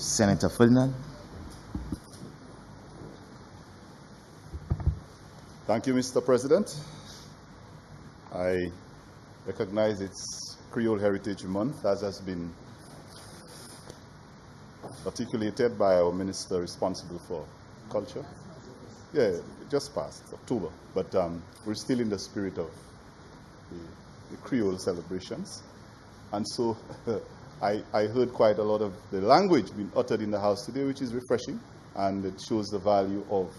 Senator Ferdinand. Thank you, Mr. President. I recognize it's Creole Heritage Month, as has been articulated by our minister responsible for culture. Yeah, it just passed, October, but we're still in the spirit of the Creole celebrations. And so I heard quite a lot of the language being uttered in the House today, which is refreshing, and it shows the value of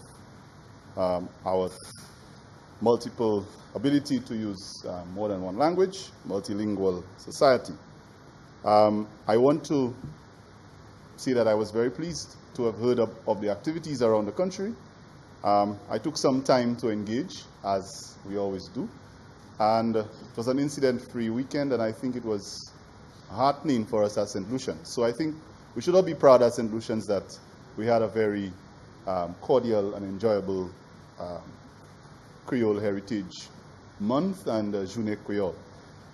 our multiple ability to use more than one language, multilingual society. I want to say that I was very pleased to have heard of the activities around the country. I took some time to engage, as we always do, and it was an incident-free weekend, and I think it was heartening for us as St. Lucians. So I think we should all be proud as St. Lucians that we had a very cordial and enjoyable Creole Heritage Month and Journée Creole.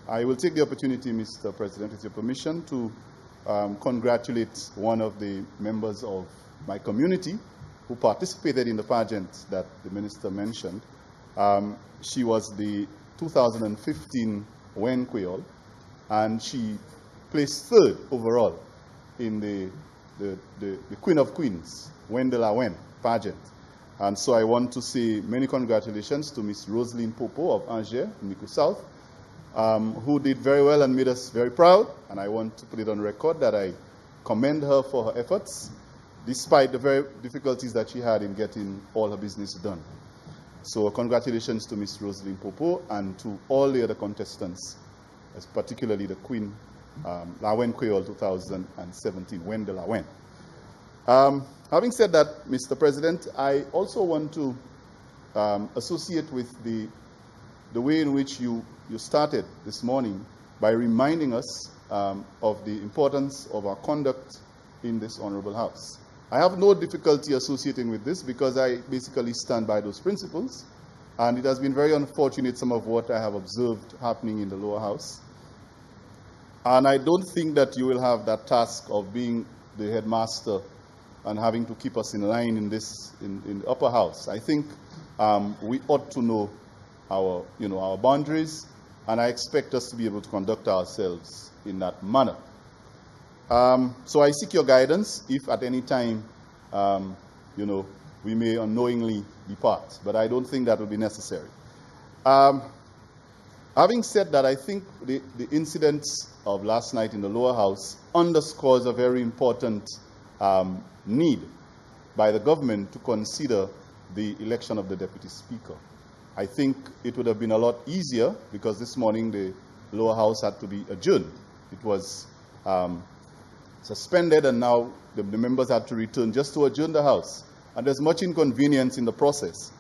I will take the opportunity, Mr. President, with your permission, to congratulate one of the members of my community who participated in the pageant that the minister mentioned. She was the 2015 Wen Creole, and she placed third overall in the Queen of Queens, Wen de la Wen pageant. And so I want to say many congratulations to Miss Roseline Popo of Angers, Miku South, who did very well and made us very proud. And I want to put it on record that I commend her for her efforts, despite the very difficulties that she had in getting all her business done. So congratulations to Miss Roseline Popo and to all the other contestants, particularly the Queen La Wen Creole 2017, Wen de la Wen. Having said that, Mr. President, I also want to associate with the way in which you started this morning by reminding us of the importance of our conduct in this Honorable House. I have no difficulty associating with this because I basically stand by those principles, and it has been very unfortunate, some of what I have observed happening in the lower house. And I don't think that you will have that task of being the headmaster and having to keep us in line in the upper house. I think we ought to know our boundaries, and I expect us to be able to conduct ourselves in that manner. So I seek your guidance if at any time, we may unknowingly depart, but I don't think that will be necessary. Having said that, I think the incidents of last night in the lower house underscores a very important need by the government to consider the election of the deputy speaker. I think it would have been a lot easier because this morning the lower house had to be adjourned. It was suspended, and now the members had to return just to adjourn the house. And there's much inconvenience in the process.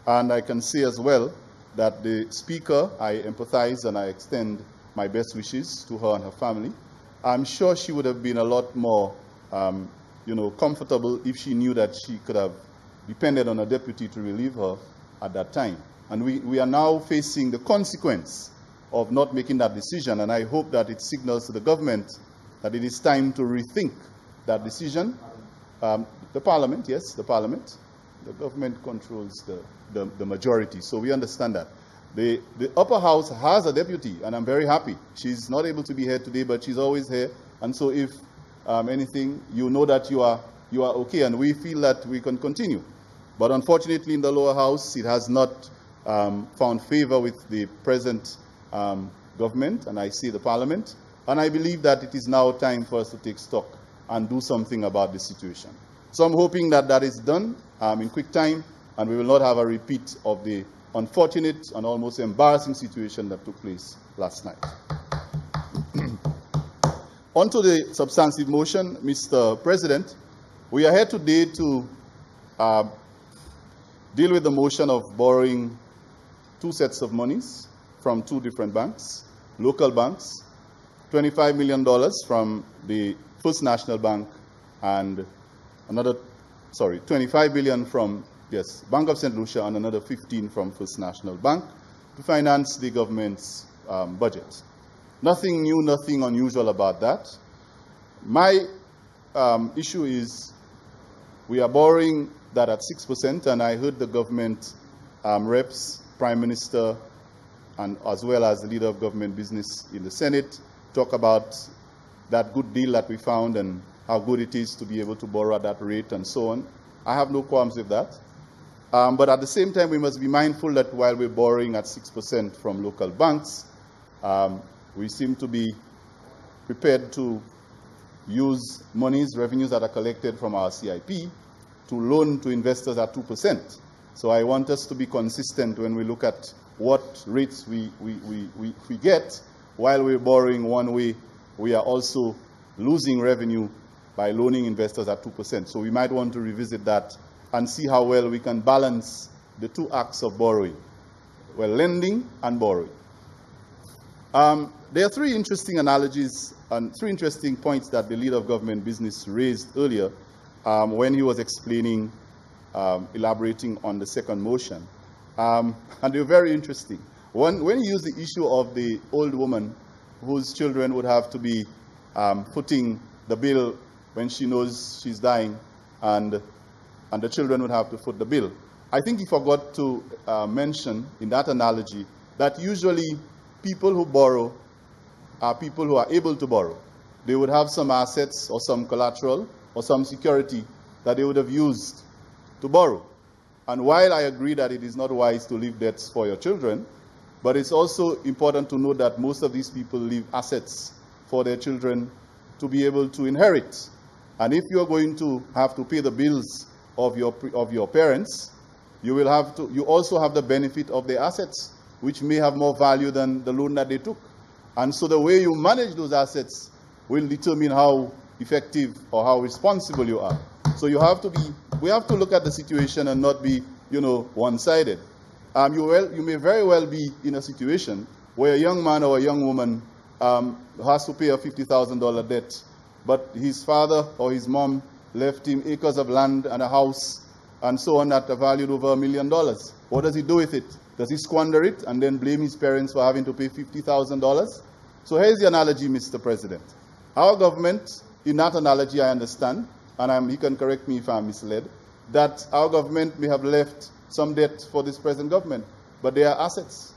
And I can say as well that the speaker, I empathize and I extend my best wishes to her and her family. I'm sure she would have been a lot more comfortable if she knew that she could have depended on a deputy to relieve her at that time. And we are now facing the consequence of not making that decision, and I hope that it signals to the government that it is time to rethink that decision. The Parliament, yes, the Parliament. The government controls the majority, so we understand that. The upper house has a deputy, and I'm very happy. She's not able to be here today, but she's always here. And so if anything, you know that you are okay, and we feel that we can continue. But unfortunately, in the lower house, it has not found favor with the present government, and I see the Parliament. And I believe that it is now time for us to take stock and do something about the situation. So I'm hoping that that is done in quick time, and we will not have a repeat of the unfortunate and almost embarrassing situation that took place last night. On to the substantive motion, Mr. President. We are here today to deal with the motion of borrowing two sets of monies from two different banks, local banks, $25 million from the First National Bank and $25 billion from, Bank of St. Lucia, and another 15 from First National Bank to finance the government's budget. Nothing new, nothing unusual about that. My issue is we are borrowing that at 6%, and I heard the government reps, Prime Minister, and as well as the leader of government business in the Senate talk about that good deal that we found and how good it is to be able to borrow at that rate and so on. I have no qualms with that. But at the same time, we must be mindful that while we're borrowing at 6% from local banks, we seem to be prepared to use monies, revenues that are collected from our CIP to loan to investors at 2%. So I want us to be consistent when we look at what rates we get. While we're borrowing one way, we are also losing revenue by loaning investors at 2%. So we might want to revisit that and see how well we can balance the two acts of borrowing, well, lending and borrowing. There are three interesting analogies and three interesting points that the leader of government business raised earlier when he was explaining, elaborating on the second motion. And they were very interesting. When he used the issue of the old woman whose children would have to be footing the bill when she knows she's dying, and the children would have to foot the bill. I think he forgot to mention in that analogy that usually people who borrow are people who are able to borrow. They would have some assets or some collateral or some security that they would have used to borrow. And while I agree that it is not wise to leave debts for your children, but it's also important to note that most of these people leave assets for their children to be able to inherit. And if you're going to have to pay the bills of your parents, you also have the benefit of their assets, which may have more value than the loan that they took. And so the way you manage those assets will determine how effective or how responsible you are. So we have to look at the situation and not be, one-sided. You may very well be in a situation where a young man or a young woman has to pay a $50,000 debt, but his father or his mom left him acres of land and a house and so on that are valued over $1 million. What does he do with it? Does he squander it and then blame his parents for having to pay $50,000? So here's the analogy, Mr. President. Our government, in that analogy I understand, and he can correct me if I'm misled, that our government may have left some debt for this present government, but they are assets.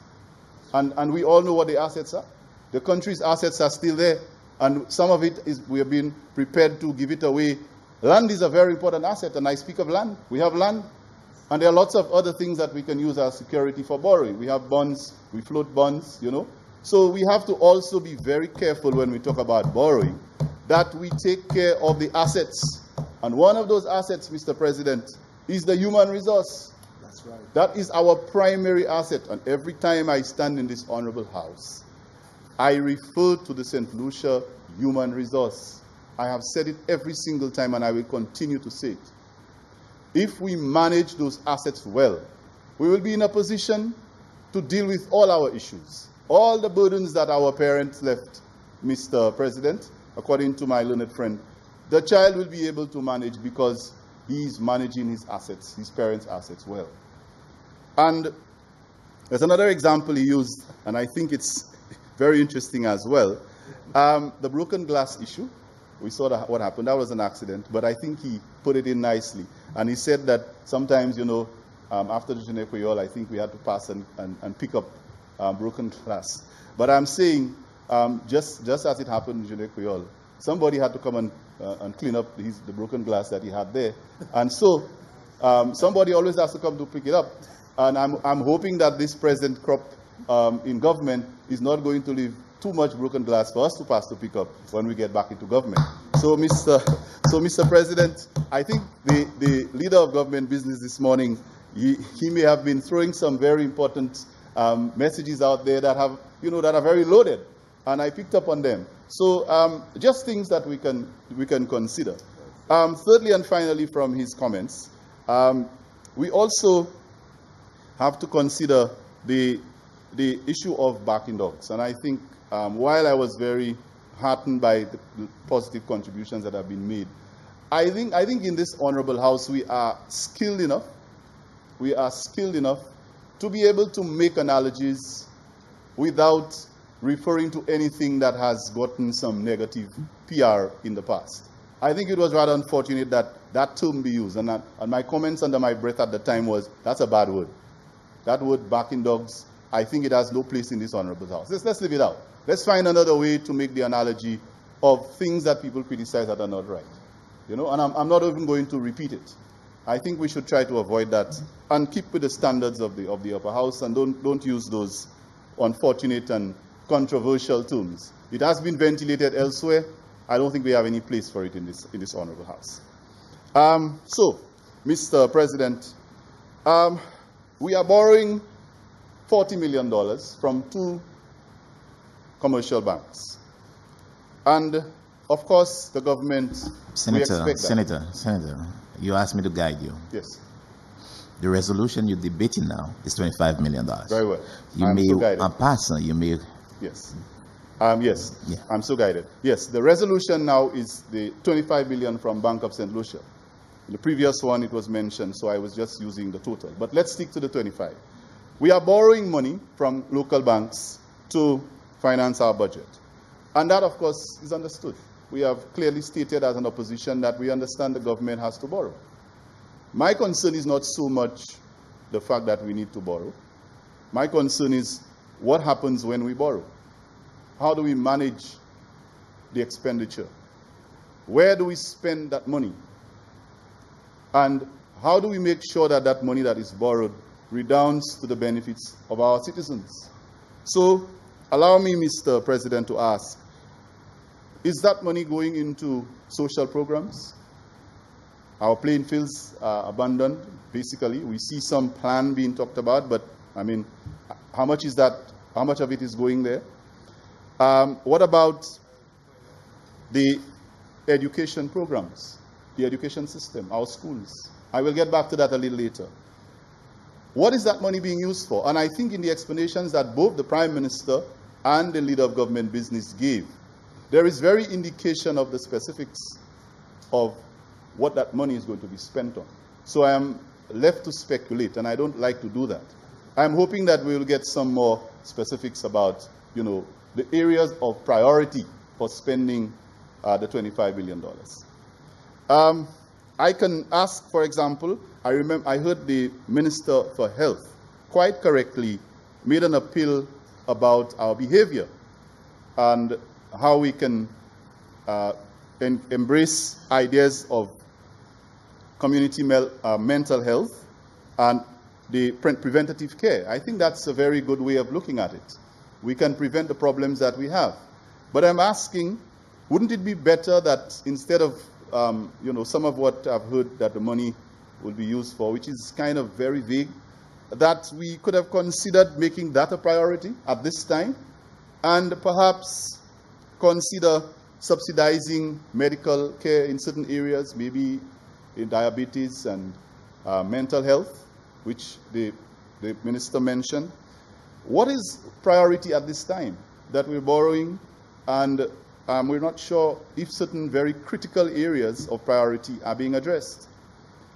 And we all know what the assets are. The country's assets are still there, and some of it is we have been prepared to give it away. Land is a very important asset, and I speak of land. We have land, and there are lots of other things that we can use as security for borrowing. We have bonds, we float bonds, So we have to also be very careful when we talk about borrowing, that we take care of the assets. And one of those assets, Mr. President, is the human resource. That's right. That is our primary asset. And every time I stand in this honorable house, I refer to the St. Lucia human resource. I have said it every single time, and I will continue to say it. If we manage those assets well, we will be in a position to deal with all our issues, all the burdens that our parents left, Mr. President, according to my learned friend. The child will be able to manage because he is managing his assets, his parents' assets well. And there's another example he used, and I think it's very interesting as well. The broken glass issue. We saw what happened. That was an accident, but I think he put it in nicely. And he said that sometimes, after the Journée Creole, I think we had to pass and pick up broken glass. But I'm saying, just as it happened in Journée Creole, somebody had to come and clean up the broken glass that he had there. And so somebody always has to come to pick it up. And I'm hoping that this present crop in government is not going to leave too much broken glass for us to pass to pick up when we get back into government. So, Mr. President, I think the leader of government business this morning, he may have been throwing some very important messages out there that have, that are very loaded, and I picked up on them. So, just things that we can consider. Thirdly and finally, from his comments, we also have to consider the issue of barking dogs, and I think while I was very heartened by the positive contributions that have been made, I think in this honorable house we are skilled enough. We are skilled enough to be able to make analogies without referring to anything that has gotten some negative PR in the past. I think it was rather unfortunate that that term be used. And my comments under my breath at the time was, that's a bad word. That word, barking dogs, I think it has no place in this honorable house. Let's leave it out. Let's find another way to make the analogy of things that people criticize that are not right. You know, and I'm not even going to repeat it. I think we should try to avoid that and keep with the standards of the upper house, and don't use those unfortunate and controversial terms. It has been ventilated elsewhere. I don't think we have any place for it in this honorable house. So, Mr. President, we are borrowing $40 million from 2 commercial banks. And, of course, the government, Senator, you asked me to guide you. Yes. The resolution you're debating now is $25 million. Very well. You may... Yes. Yes, yeah. I'm so guided. Yes, the resolution now is the $25 million from Bank of St. Lucia. In the previous one, it was mentioned, so I was just using the total. But let's stick to the 25. We are borrowing money from local banks to finance our budget. And that, of course, is understood. We have clearly stated as an opposition that we understand the government has to borrow. My concern is not so much the fact that we need to borrow. My concern is what happens when we borrow. How do we manage the expenditure? Where do we spend that money? And how do we make sure that that money that is borrowed redounds to the benefits of our citizens? So, allow me, Mr. President, to ask, is that money going into social programs? Our playing fields are abandoned, basically. We see some plan being talked about, but, I mean, how much is that? How much of it is going there? What about the education programs, the education system, our schools? I will get back to that a little later. What is that money being used for? And I think in the explanations that both the Prime Minister and the leader of government business gave, there is very indication of the specifics of what that money is going to be spent on. So I am left to speculate, and I don't like to do that. I'm hoping that we will get some more specifics about, you know, the areas of priority for spending the $25 billion. I can ask, for example, I heard the Minister for Health quite correctly made an appeal about our behavior and how we can embrace ideas of community mental health and the preventative care. I think that's a very good way of looking at it. We can prevent the problems that we have. But I'm asking, wouldn't it be better that instead of, you know, some of what I've heard that the money will be used for, which is kind of very vague, that we could have considered making that a priority at this time, and perhaps consider subsidizing medical care in certain areas, maybe in diabetes and mental health, which the minister mentioned. What is priority at this time that we're borrowing, and we're not sure if certain very critical areas of priority are being addressed?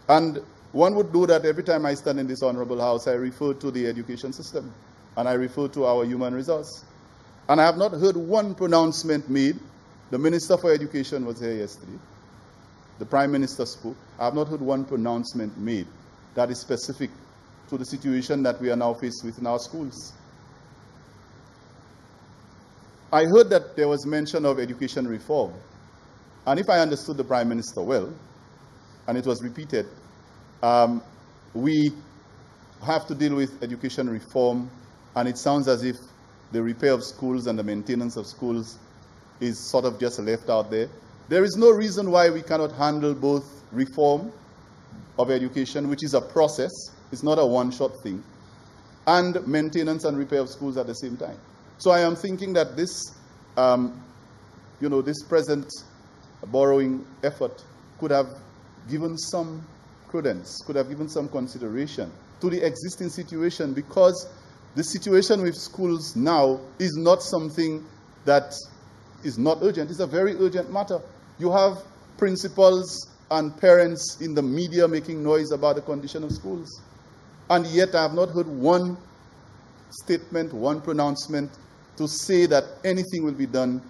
And one would do that every time I stand in this honorable house. I refer to the education system, and I refer to our human resource. And I have not heard one pronouncement made. The Minister for Education was here yesterday. The Prime Minister spoke. I have not heard one pronouncement made that is specific to the situation that we are now faced with in our schools. I heard that there was mention of education reform. And if I understood the Prime Minister well, and it was repeated, we have to deal with education reform, and it sounds as if the repair of schools and the maintenance of schools is sort of just left out there. There is no reason why we cannot handle both reform of education, which is a process, it's not a one-shot thing, and maintenance and repair of schools at the same time. So I am thinking that this, you know, this present borrowing effort could have given some prudence, could have given some consideration to the existing situation, because the situation with schools now is not something that is not urgent. It's a very urgent matter. You have principals and parents in the media making noise about the condition of schools. And yet I have not heard one statement, one pronouncement to say that anything will be done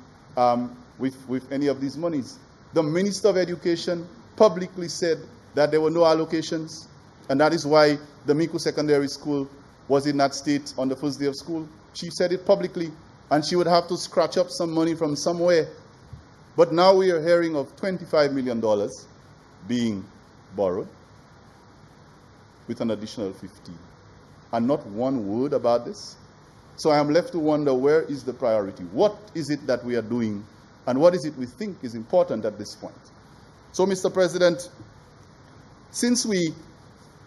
with any of these monies. The Minister of Education publicly said that there were no allocations, and that is why the Miku Secondary School was in that state on the first day of school. She said it publicly, and she would have to scratch up some money from somewhere. But now we are hearing of $25 million being borrowed with an additional 15, and not one word about this. So I am left to wonder, where is the priority? What is it that we are doing, and what is it we think is important at this point? So, Mr. President, since we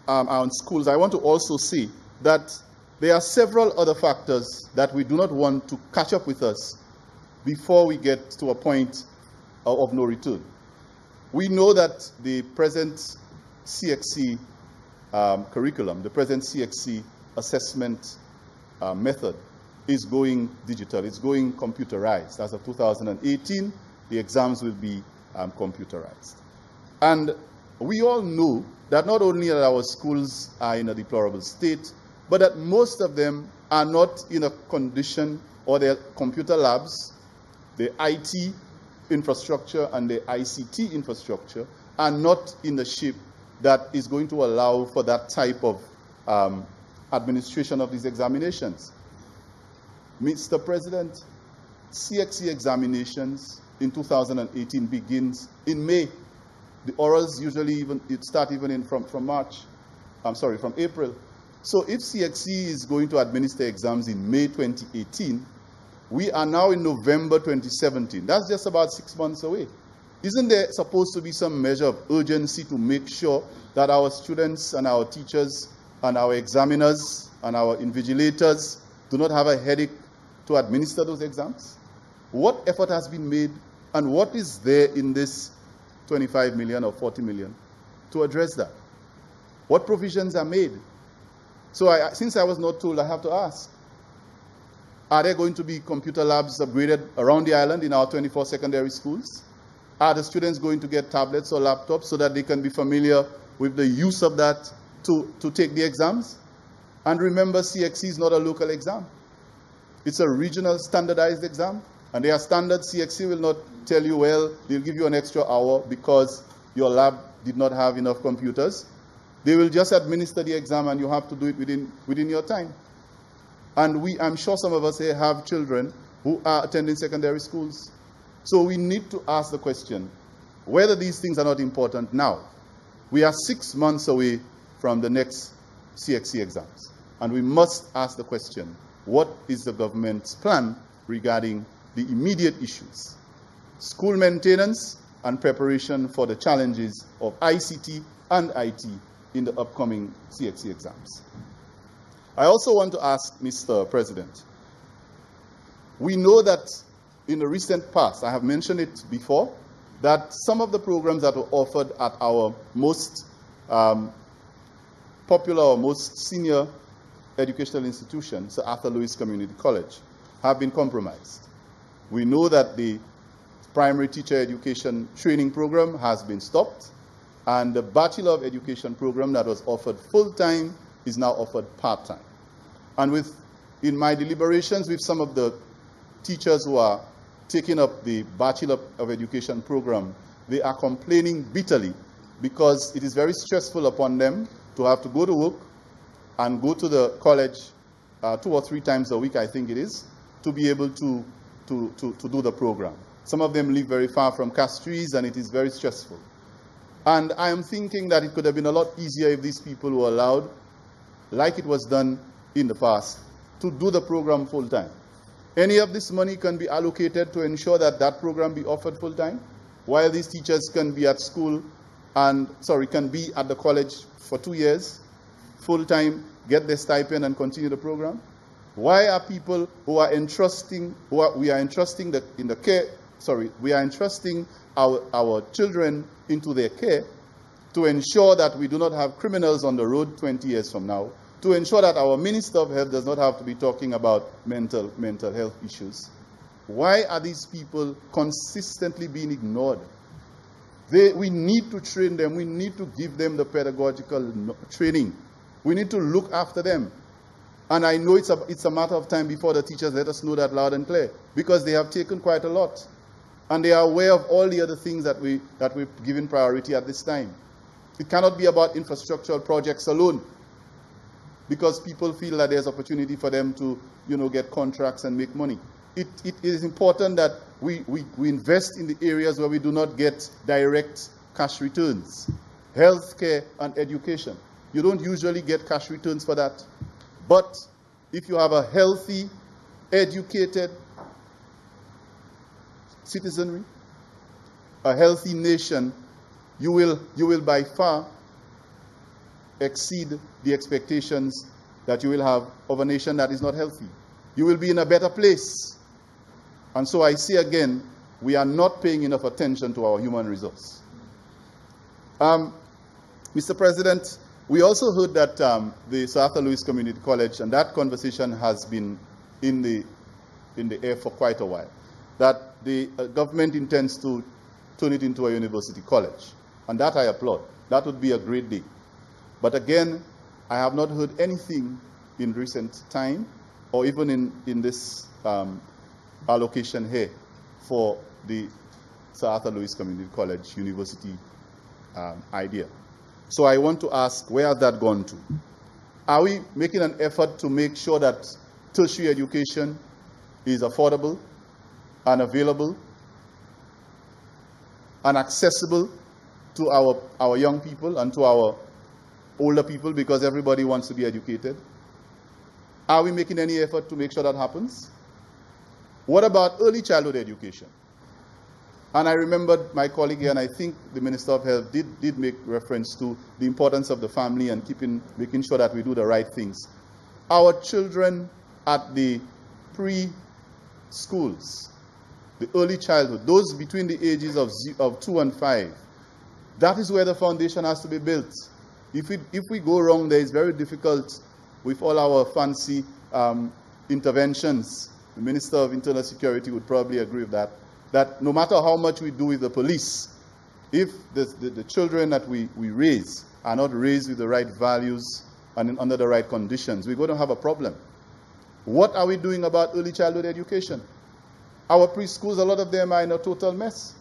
are on schools, I want to also say that there are several other factors that we do not want to catch up with us before we get to a point of no return. We know that the present CXC curriculum, the present CXC assessment method is going digital. It's going computerized. As of 2018, the exams will be computerized. And we all know that not only that our schools are in a deplorable state, but that most of them are not in a condition, or their computer labs, the IT infrastructure and the ICT infrastructure are not in the shape that is going to allow for that type of administration of these examinations. Mr. President, CXC examinations in 2018 begins in May. The orals usually start even from April. So if CXC is going to administer exams in May 2018, we are now in November 2017. That's just about 6 months away. Isn't there supposed to be some measure of urgency to make sure that our students and our teachers and our examiners and our invigilators do not have a headache to administer those exams? What effort has been made, and what is there in this 25 million or 40 million to address that? What provisions are made? So since I was not told, I have to ask, are there going to be computer labs upgraded around the island in our 24 secondary schools? Are the students going to get tablets or laptops so that they can be familiar with the use of that to take the exams? And remember, CXC is not a local exam. It's a regional standardized exam. And they are standard. CXC will not tell you, well, they'll give you an extra hour because your lab did not have enough computers. They will just administer the exam, and you have to do it within your time. And I'm sure some of us here have children who are attending secondary schools. So we need to ask the question, whether these things are not important now. We are 6 months away from the next CXC exams. And we must ask the question, what is the government's plan regarding the immediate issues? School maintenance and preparation for the challenges of ICT and IT in the upcoming CXC exams. I also want to ask, Mr. President, we know that in the recent past, I have mentioned it before, that some of the programs that were offered at our most popular or most senior educational institution, Sir Arthur Lewis Community College, have been compromised. We know that the primary teacher education training program has been stopped, and the Bachelor of Education program that was offered full-time is now offered part-time. And in my deliberations with some of the teachers who are taking up the Bachelor of Education program, they are complaining bitterly because it is very stressful upon them to have to go to work and go to the college 2 or 3 times a week, I think it is, to be able to do the program. Some of them live very far from Castries, and it is very stressful. And I am thinking that it could have been a lot easier if these people were allowed, like it was done in the past, to do the program full-time. Any of this money can be allocated to ensure that that program be offered full-time, while these teachers can be at school and, can be at the college for 2 years, full-time, get their stipend and continue the program. Why are people who are entrusting, we are entrusting our children into their care to ensure that we do not have criminals on the road 20 years from now, to ensure that our Minister of Health does not have to be talking about mental health issues? Why are these people consistently being ignored? We need to train them. We need to give them the pedagogical training. We need to look after them. And I know it's a matter of time before the teachers let us know that loud and clear, because they have taken quite a lot. And they are aware of all the other things that we're giving priority at this time. It cannot be about infrastructural projects alone, because people feel that there's opportunity for them to, get contracts and make money. It is important that we invest in the areas where we do not get direct cash returns. Healthcare and education. You don't usually get cash returns for that. But if you have a healthy, educated citizenry, a healthy nation, you will by far exceed the expectations that you will have of a nation that is not healthy. You will be in a better place. And so I say again, we are not paying enough attention to our human resource. Mr. President, we also heard that the Sir Arthur Lewis Community College, and that conversation has been in the air for quite a while, that the government intends to turn it into a university college. And that I applaud. That would be a great day. But again, I have not heard anything in recent time, or even in this allocation here for the Sir Arthur Lewis Community College University idea. So I want to ask, where has that gone to? Are we making an effort to make sure that tertiary education is affordable and available and accessible to our young people and to our older people, because everybody wants to be educated? Are we making any effort to make sure that happens? What about early childhood education? And I remembered my colleague here, and I think the Minister of Health did make reference to the importance of the family and making sure that we do the right things. Our children at the pre-schools, the early childhood, those between the ages of 2 and 5, that is where the foundation has to be built. If we go wrong there, it's very difficult with all our fancy interventions. The Minister of Internal Security would probably agree with that no matter how much we do with the police, if the children that we raise are not raised with the right values and under the right conditions, we're going to have a problem. What are we doing about early childhood education? Our preschools, a lot of them are in a total mess.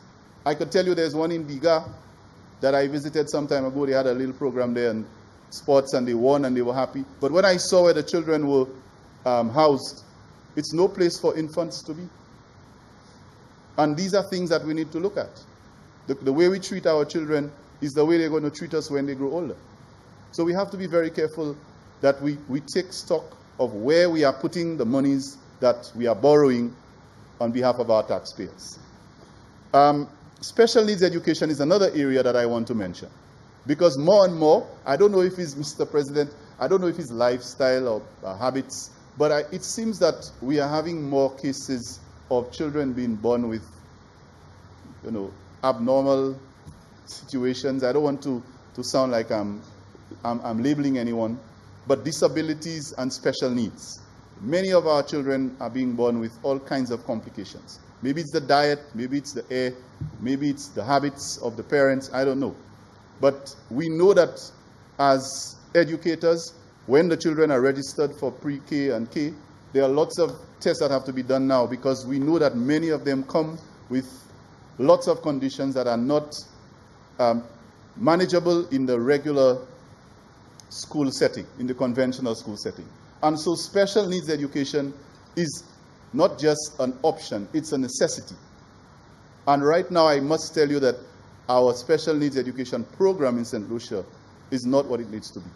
I could tell you there's one in Diga that I visited some time ago. They had a little program there and sports, and they won and they were happy. But when I saw where the children were housed, it's no place for infants to be. And these are things that we need to look at. The way we treat our children is the way they're going to treat us when they grow older. So we have to be very careful that we take stock of where we are putting the monies that we are borrowing on behalf of our taxpayers. Special needs education is another area that I want to mention. Because more and more, I don't know if it's, Mr. President, I don't know if it's lifestyle or habits, but it seems that we are having more cases of children being born with, abnormal situations. I don't want to sound like I'm labeling anyone, but disabilities and special needs. Many of our children are being born with all kinds of complications. Maybe it's the diet, maybe it's the air, maybe it's the habits of the parents, I don't know. But we know that as educators, when the children are registered for pre-K and K, there are lots of tests that have to be done now, because we know that many of them come with lots of conditions that are not manageable in the regular school setting, in the conventional school setting. And so special needs education is not just an option, it's a necessity. And right now I must tell you that our special needs education program in St. Lucia is not what it needs to be.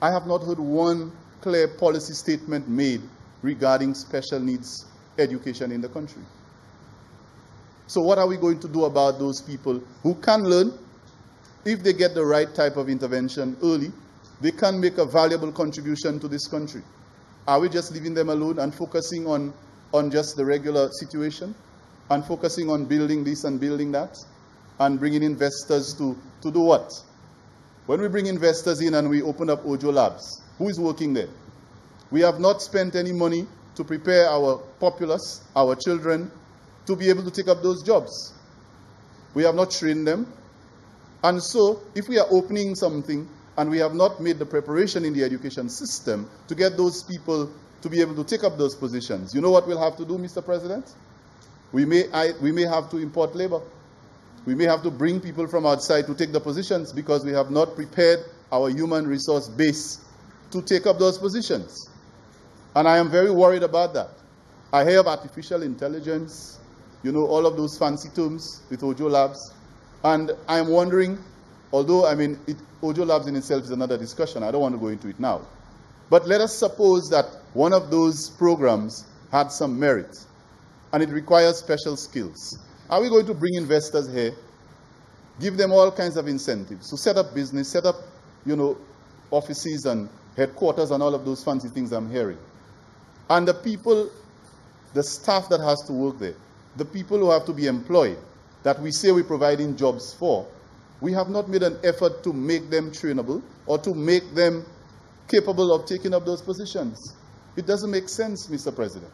I have not heard one clear policy statement made regarding special needs education in the country. So what are we going to do about those people who can learn? If they get the right type of intervention early, they can make a valuable contribution to this country. Are we just leaving them alone and focusing on just the regular situation, and focusing on building this and building that, and bringing investors to do what? When we bring investors in and we open up Ojo Labs, who is working there? We have not spent any money to prepare our populace, our children, to be able to take up those jobs. We have not trained them. And so, if we are opening something and we have not made the preparation in the education system to get those people to be able to take up those positions, you know what we'll have to do, Mr. President? We may have to import labor. We may have to bring people from outside to take the positions because we have not prepared our human resource base to take up those positions. And I am very worried about that. I hear of artificial intelligence, you know, all of those fancy terms with Ojo Labs. And I'm wondering, although, I mean, Ojo Labs in itself is another discussion. I don't want to go into it now. But let us suppose that one of those programs had some merit and it requires special skills. Are we going to bring investors here, give them all kinds of incentives to set up business, set up, you know, offices and headquarters and all of those fancy things I'm hearing? And the people, the staff that has to work there, the people who have to be employed, that we say we're providing jobs for, we have not made an effort to make them trainable or to make them capable of taking up those positions. It doesn't make sense, Mr. President.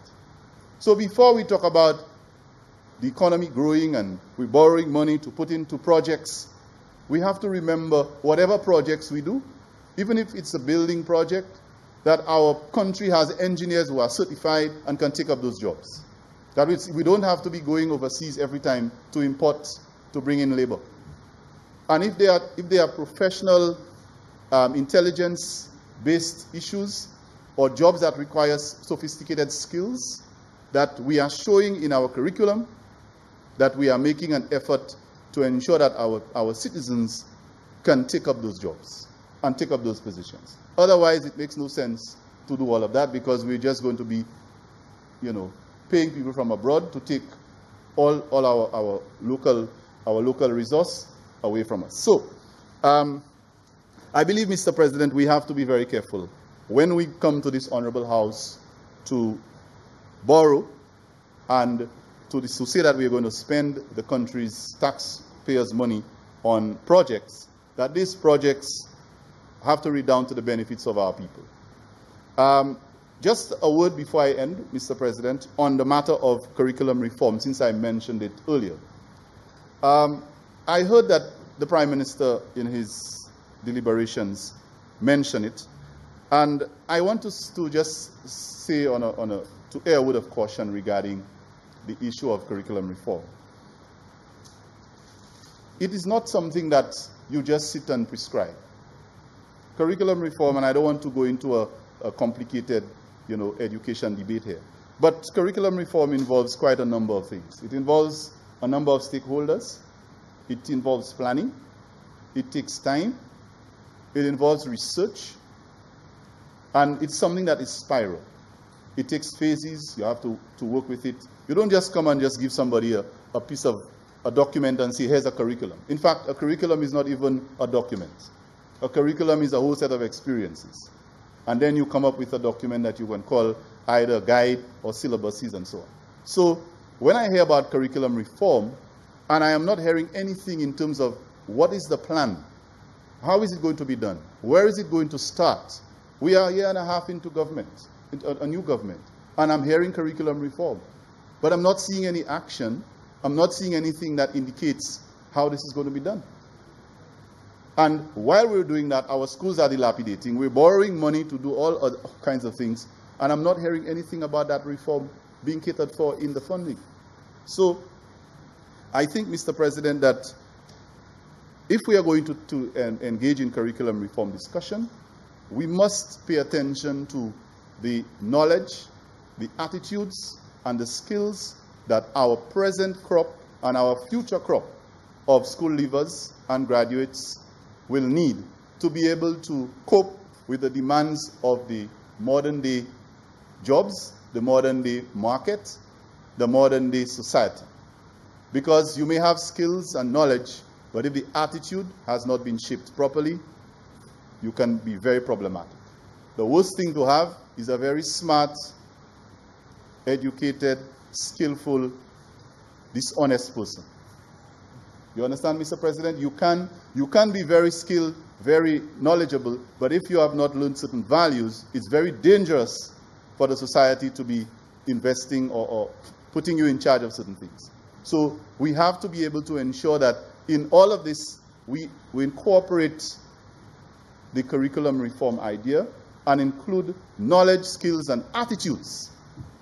So before we talk about the economy growing and we're borrowing money to put into projects, we have to remember whatever projects we do, even if it's a building project, that our country has engineers who are certified and can take up those jobs. That we don't have to be going overseas every time to import, to bring in labor. And if they are professional intelligence-based issues or jobs that require sophisticated skills that we are showing in our curriculum, that we are making an effort to ensure that our citizens can take up those jobs and take up those positions. Otherwise, it makes no sense to do all of that because we're just going to be, you know, paying people from abroad to take all our local resource away from us. So, I believe, Mr. President, we have to be very careful when we come to this honorable house to borrow and to say that we are going to spend the country's taxpayers' money on projects, that these projects have to redound to the benefits of our people. Just a word before I end, Mr. President, on the matter of curriculum reform, since I mentioned it earlier. I heard that the Prime Minister in his deliberations mentioned it, and I want to just say to air a word of caution regarding the issue of curriculum reform. It is not something that you just sit and prescribe. Curriculum reform, and I don't want to go into a complicated, you know, education debate here, but curriculum reform involves quite a number of things. It involves a number of stakeholders. It involves planning. It takes time. It involves research. And it's something that is spiral. It takes phases. You have to work with it. You don't just come and just give somebody a piece of a document and say, here's a curriculum. In fact, a curriculum is not even a document. A curriculum is a whole set of experiences. And then you come up with a document that you can call either a guide or syllabuses and so on. So when I hear about curriculum reform, and I am not hearing anything in terms of what is the plan, how is it going to be done, where is it going to start? We are a year and a half into government, a new government, and I'm hearing curriculum reform. But I'm not seeing any action. I'm not seeing anything that indicates how this is going to be done. And while we're doing that, our schools are dilapidating. We're borrowing money to do all other kinds of things. And I'm not hearing anything about that reform being catered for in the funding. So I think, Mr. President, that if we are going to engage in curriculum reform discussion, we must pay attention to the knowledge, the attitudes, and the skills that our present crop and our future crop of school leavers and graduates will need to be able to cope with the demands of the modern day jobs, the modern day market, the modern day society. Because you may have skills and knowledge, but if the attitude has not been shaped properly, you can be very problematic. The worst thing to have is a very smart, educated, skillful, dishonest person. You understand, Mr. President? You can be very skilled, very knowledgeable, but if you have not learned certain values, it's very dangerous for the society to be investing or putting you in charge of certain things. So we have to be able to ensure that in all of this, we incorporate the curriculum reform idea and include knowledge, skills, and attitudes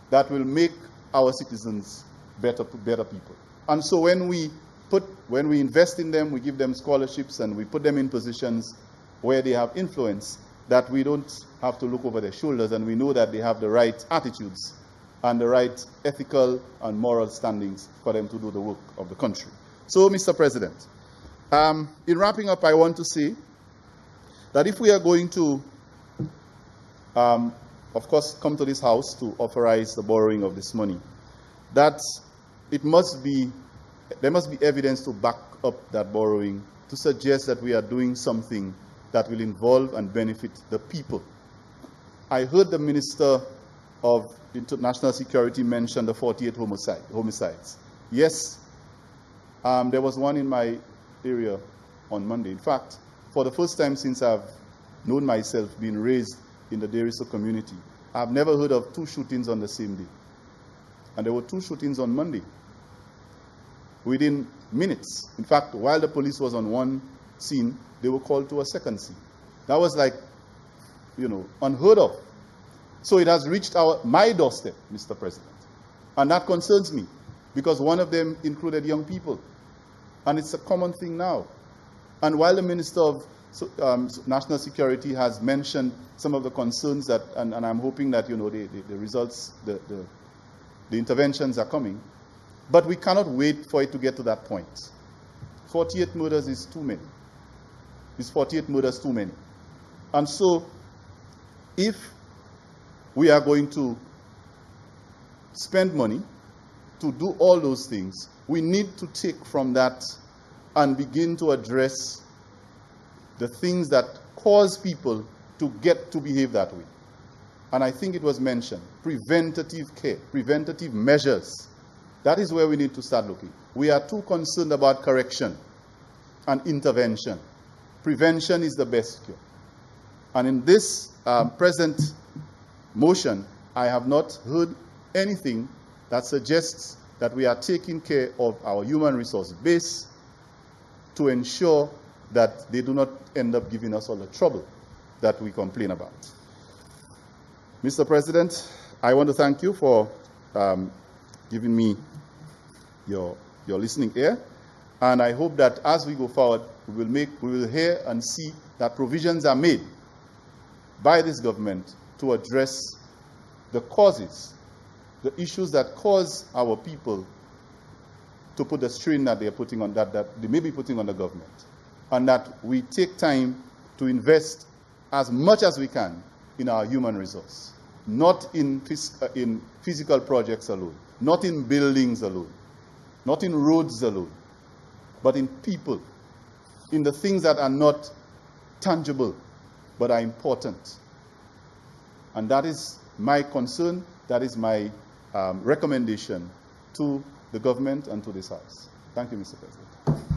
that will make our citizens better people. And so when we invest in them, we give them scholarships and we put them in positions where they have influence, that we don't have to look over their shoulders, and we know that they have the right attitudes and the right ethical and moral standings for them to do the work of the country. So, Mr. President, in wrapping up, I want to say that if we are going to, of course, come to this House to authorize the borrowing of this money, that there must be evidence to back up that borrowing, to suggest that we are doing something that will involve and benefit the people. I heard the Minister of International Security mention the 48 homicides. Yes, there was one in my area on Monday. In fact, for the first time since I've known myself being raised in the Deriso community, I've never heard of 2 shootings on the same day. And there were 2 shootings on Monday within minutes. In fact, while the police was on one scene, they were called to a second scene. That was like, unheard of. So it has reached my doorstep, Mr. President. And that concerns me, because one of them included young people. And it's a common thing now. And while the Minister of National Security has mentioned some of the concerns that, and I'm hoping that, the results, the interventions are coming, but we cannot wait for it to get to that point. 48 murders is too many. Is 48 murders too many? And so, if we are going to spend money to do all those things, we need to take from that and begin to address the things that cause people to get to behave that way. And I think it was mentioned, preventative care, preventative measures. That is where we need to start looking. We are too concerned about correction and intervention. Prevention is the best cure. And in this present motion, I have not heard anything that suggests that we are taking care of our human resource base to ensure that they do not end up giving us all the trouble that we complain about. Mr. President, I want to thank you for giving me your listening ear. And I hope that as we go forward, we will hear and see that provisions are made by this government to address the causes, the issues that cause our people to put the strain that they are putting on that they may be putting on the government, and that we take time to invest as much as we can in our human resource, not in physical projects alone, not in buildings alone, not in roads alone, but in people, in the things that are not tangible but are important. And that is my concern, that is my recommendation to the government and to this House. Thank you, Mr. President.